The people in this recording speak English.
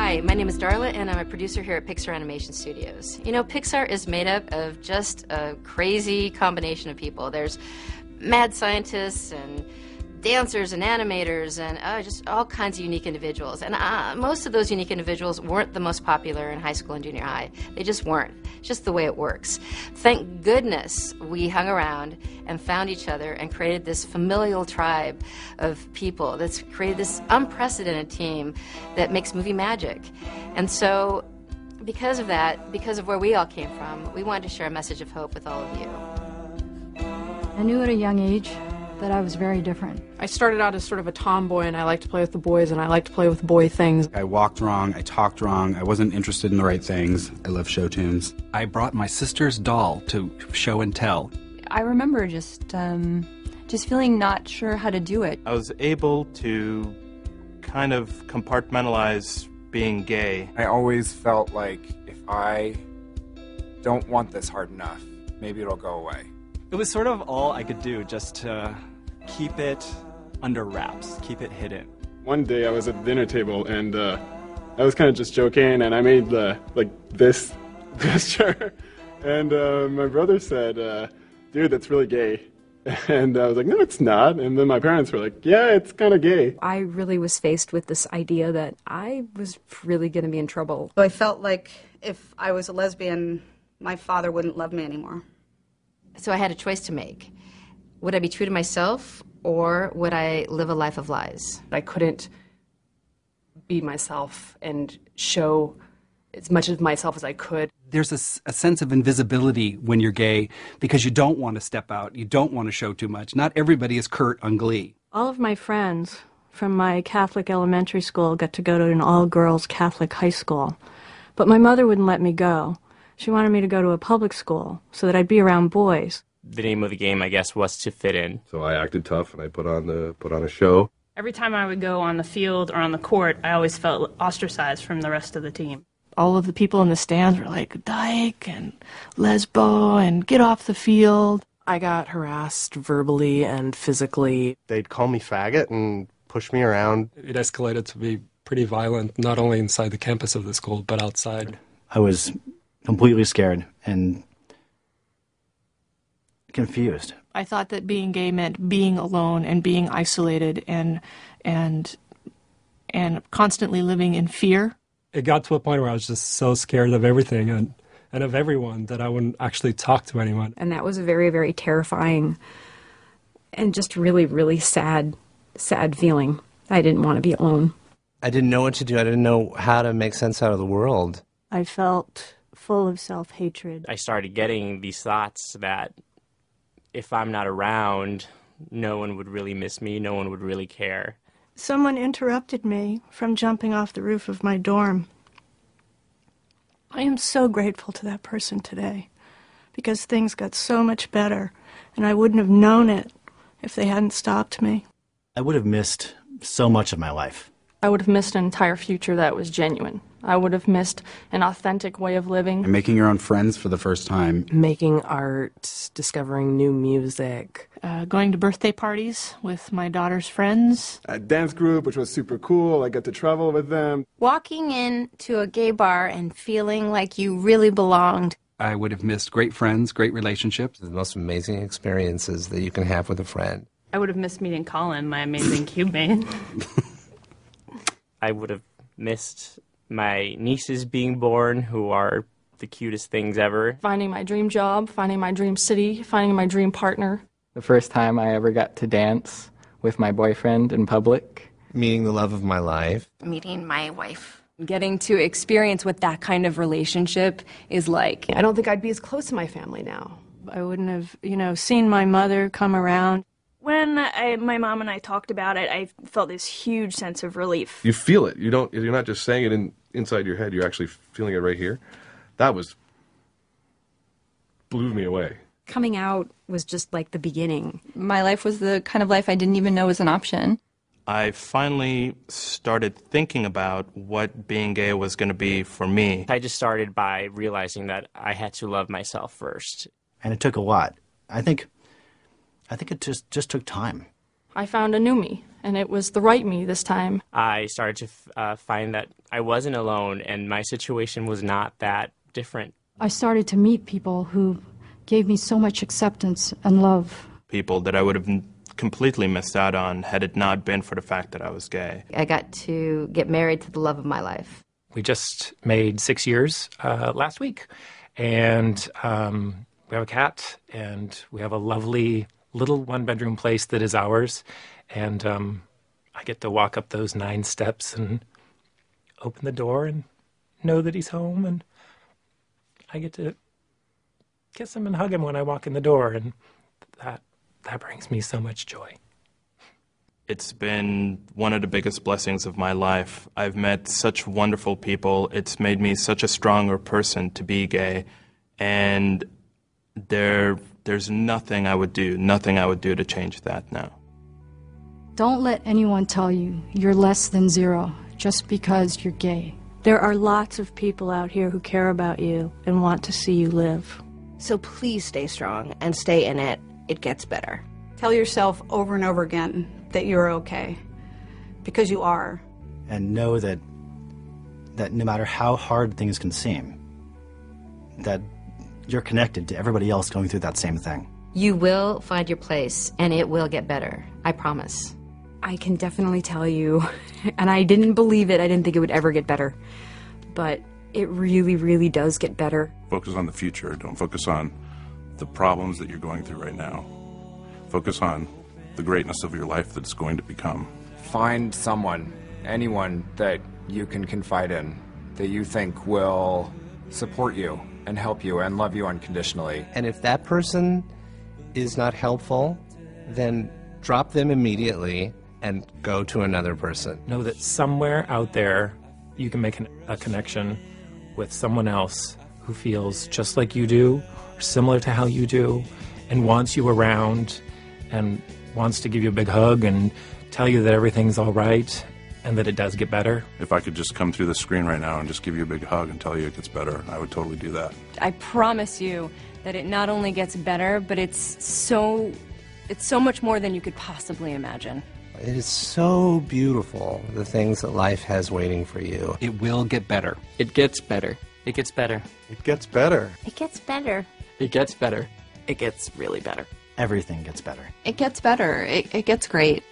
Hi, my name is Darla, and I'm a producer here at Pixar Animation Studios. You know, Pixar is made up of just a crazy combination of people. There's mad scientists and dancers and animators and just all kinds of unique individuals. And most of those unique individuals weren't the most popular in high school and junior high. They just weren't. It's just the way it works. Thank goodness we hung around and found each other and created this familial tribe of people that's created this unprecedented team that makes movie magic. And so because of that, because of where we all came from, we wanted to share a message of hope with all of you. I knew at a young age that I was very different. I started out as sort of a tomboy, and I liked to play with the boys, and I liked to play with boy things. I walked wrong, I talked wrong, I wasn't interested in the right things. I love show tunes. I brought my sister's doll to show and tell. I remember just feeling not sure how to do it. I was able to kind of compartmentalize being gay. I always felt like if I don't want this hard enough, maybe it'll go away. It was sort of all I could do just to keep it under wraps, keep it hidden. One day I was at the dinner table and I was kind of just joking and I made this gesture and my brother said, dude, that's really gay. And I was like, no, it's not. And then my parents were like, yeah, it's kind of gay. I really was faced with this idea that I was really going to be in trouble. So I felt like if I was a lesbian, my father wouldn't love me anymore. So I had a choice to make. Would I be true to myself, or would I live a life of lies? I couldn't be myself and show as much of myself as I could. There's a sense of invisibility when you're gay because you don't want to step out, you don't want to show too much. Not everybody is Kurt on Glee. All of my friends from my Catholic elementary school got to go to an all-girls Catholic high school, but my mother wouldn't let me go. She wanted me to go to a public school so that I'd be around boys. The name of the game, I guess, was to fit in. So I acted tough and I put on a show. Every time I would go on the field or on the court, I always felt ostracized from the rest of the team. All of the people in the stands were like, dyke and lesbo and get off the field. I got harassed verbally and physically. They'd call me faggot and push me around. It escalated to be pretty violent, not only inside the campus of the school, but outside. I was completely scared and confused. I thought that being gay meant being alone and being isolated and constantly living in fear. It got to a point where I was just so scared of everything and of everyone that I wouldn't actually talk to anyone. And that was a very, very terrifying and just really, really sad feeling. I didn't want to be alone. I didn't know what to do. I didn't know how to make sense out of the world. I felt full of self-hatred. I started getting these thoughts that if I'm not around, no one would really miss me, no one would really care. Someone interrupted me from jumping off the roof of my dorm. I am so grateful to that person today because things got so much better, and I wouldn't have known it if they hadn't stopped me. I would have missed so much of my life. I would have missed an entire future that was genuine. I would have missed an authentic way of living. And making your own friends for the first time. Making art, discovering new music. Going to birthday parties with my daughter's friends. A dance group, which was super cool. I got to travel with them. Walking into a gay bar and feeling like you really belonged. I would have missed great friends, great relationships. The most amazing experiences that you can have with a friend. I would have missed meeting Colin, my amazing cube mate. I would have missed my nieces being born, who are the cutest things ever. Finding my dream job, finding my dream city, finding my dream partner. The first time I ever got to dance with my boyfriend in public. Meeting the love of my life. Meeting my wife. Getting to experience what that kind of relationship is like. I don't think I'd be as close to my family now. I wouldn't have, seen my mother come around. When my mom and I talked about it, I felt this huge sense of relief. You feel it. You're not just saying it inside your head. You're actually feeling it right here. That blew me away. Coming out was just like the beginning. My life was the kind of life I didn't even know was an option. I finally started thinking about what being gay was going to be for me. I just started by realizing that I had to love myself first. And it took a lot. I think it just took time. I found a new me, and it was the right me this time. I started to find that I wasn't alone, and my situation was not that different. I started to meet people who gave me so much acceptance and love. People that I would have completely missed out on had it not been for the fact that I was gay. I got to get married to the love of my life. We just made 6 years last week, and we have a cat, and we have a lovely little one-bedroom place that is ours, and I get to walk up those 9 steps and open the door and know that he's home, and I get to kiss him and hug him when I walk in the door, and that brings me so much joy. It's been one of the biggest blessings of my life. I've met such wonderful people. It's made me such a stronger person to be gay, and there's nothing I would do to change that now. Don't let anyone tell you you're less than zero just because you're gay. There are lots of people out here who care about you and want to see you live. So please stay strong and stay in it. It gets better. Tell yourself over and over again that you're okay, because you are. And know that no matter how hard things can seem, that you're connected to everybody else going through that same thing. You will find your place, and it will get better. I promise. I can definitely tell you, and I didn't believe it. I didn't think it would ever get better. But it really, really does get better. Focus on the future. Don't focus on the problems that you're going through right now. Focus on the greatness of your life that's going to become. Find someone, anyone that you can confide in, that you think will support you and help you and love you unconditionally. And if that person is not helpful, then drop them immediately and go to another person. Know that somewhere out there you can make a connection with someone else who feels just like you do, or similar to how you do, and wants you around, and wants to give you a big hug and tell you that everything's all right and that it does get better. If I could just come through the screen right now and just give you a big hug and tell you it gets better, I would totally do that. I promise you that it not only gets better, but it's so much more than you could possibly imagine. It is so beautiful, the things that life has waiting for you. It will get better. It gets better. It gets better. It gets better. It gets better. It gets better. It gets really better. Everything gets better. It gets better. It gets great.